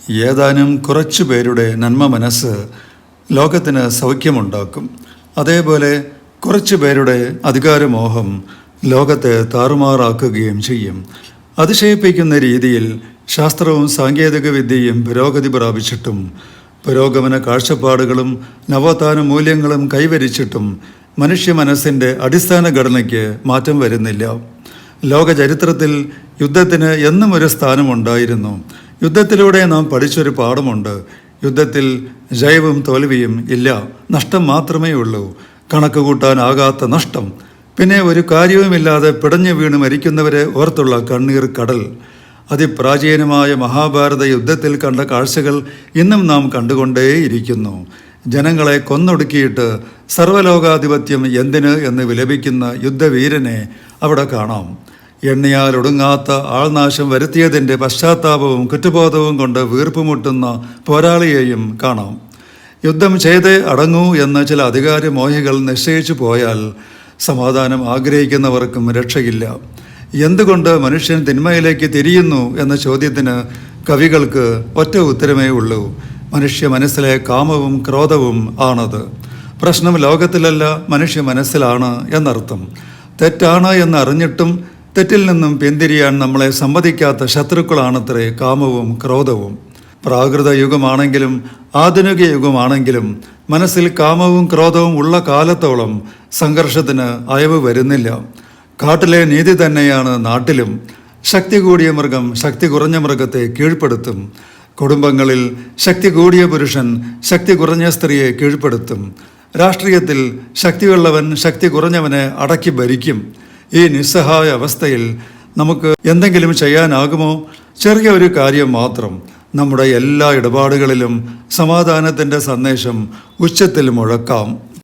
ഏതാനും കുറച്ചു പേരുടെ നന്മ മനസ്സ് ലോകത്തിന് സൗഖ്യമുണ്ടാക്കും. അതേപോലെ കുറച്ചു പേരുടെ അധികാരമോഹം ലോകത്തെ താറുമാറാക്കുകയും ചെയ്യും. അതിശയിപ്പിക്കുന്ന രീതിയിൽ ശാസ്ത്രവും സാങ്കേതിക വിദ്യയും പുരോഗതി പ്രാപിച്ചിട്ടും പുരോഗമന കാഴ്ചപ്പാടുകളും നവോത്ഥാന മൂല്യങ്ങളും കൈവരിച്ചിട്ടും മനുഷ്യ മനസ്സിൻ്റെ അടിസ്ഥാന ഘടനയ്ക്ക് മാറ്റം വരുന്നില്ല. ലോക ചരിത്രത്തിൽ യുദ്ധത്തിന് എന്നും ഒരു സ്ഥാനമുണ്ടായിരുന്നു. യുദ്ധത്തിലൂടെ നാം പഠിച്ചൊരു പാഠമുണ്ട്. യുദ്ധത്തിൽ ജയവും തോൽവിയും ഇല്ല, നഷ്ടം മാത്രമേ ഉള്ളൂ. കണക്ക് കൂട്ടാനാകാത്ത നഷ്ടം. പിന്നെ ഒരു കാര്യവുമില്ലാതെ പിടഞ്ഞു വീണ് മരിക്കുന്നവരെ ഓർത്തുള്ള കണ്ണീർ കടൽ. അതിപ്രാചീനമായ മഹാഭാരത യുദ്ധത്തിൽ കണ്ട കാഴ്ചകൾ ഇന്നും നാം കണ്ടുകൊണ്ടേയിരിക്കുന്നു. ജനങ്ങളെ കൊന്നൊടുക്കിയിട്ട് സർവ്വലോകാധിപത്യം എന്തിന് എന്ന് വിലപിക്കുന്ന യുദ്ധവീരനെ അവിടെ കാണാം. എണ്ണിയാലൊടുങ്ങാത്ത ആൾനാശം വരുത്തിയതിൻ്റെ പശ്ചാത്താപവും കുറ്റബോധവും കൊണ്ട് വീർപ്പുമുട്ടുന്ന പോരാളിയെയും കാണാം. യുദ്ധം ചെയ്തേ അടങ്ങൂ എന്ന് ചില അധികാരമോഹികൾ നിശ്ചയിച്ചു പോയാൽ സമാധാനം ആഗ്രഹിക്കുന്നവർക്കും രക്ഷയില്ല. എന്തുകൊണ്ട് മനുഷ്യൻ തിന്മയിലേക്ക് തിരിയുന്നു എന്ന ചോദ്യത്തിന് കവികൾക്ക് ഒറ്റ ഉത്തരമേ ഉള്ളൂ. മനുഷ്യ മനസ്സിലെ കാമവും ക്രോധവും ആണത്. പ്രശ്നം ലോകത്തിലല്ല, മനുഷ്യ മനസ്സിലാണ് എന്നർത്ഥം. തെറ്റാണ് എന്നറിഞ്ഞിട്ടും തെറ്റിൽ നിന്നും പിന്തിരിയാൻ നമ്മളെ സമ്മതിക്കാത്ത ശത്രുക്കളാണത്രേ കാമവും ക്രോധവും. പ്രാകൃത യുഗമാണെങ്കിലും ആധുനിക യുഗമാണെങ്കിലും മനസ്സിൽ കാമവും ക്രോധവും ഉള്ള കാലത്തോളം സംഘർഷത്തിന് അയവ് വരുന്നില്ല. കാട്ടിലെ നീതി തന്നെയാണ് നാട്ടിലും. ശക്തി കൂടിയ മൃഗം ശക്തി കുറഞ്ഞ മൃഗത്തെ കീഴ്പ്പെടുത്തും. കുടുംബങ്ങളിൽ ശക്തി കൂടിയ പുരുഷൻ ശക്തി കുറഞ്ഞ സ്ത്രീയെ കീഴ്പ്പെടുത്തും. രാഷ്ട്രീയത്തിൽ ശക്തിയുള്ളവൻ ശക്തി കുറഞ്ഞവനെ അടക്കി ഭരിക്കും. ഈ നിസ്സഹായ അവസ്ഥയിൽ നമുക്ക് എന്തെങ്കിലും ചെയ്യാനാകുമോ? ചെറിയ ഒരു കാര്യം മാത്രം. നമ്മുടെ എല്ലാ ഇടപാടുകളിലും സമാധാനത്തിൻ്റെ സന്ദേശം ഉച്ചത്തിൽ മുഴക്കാം.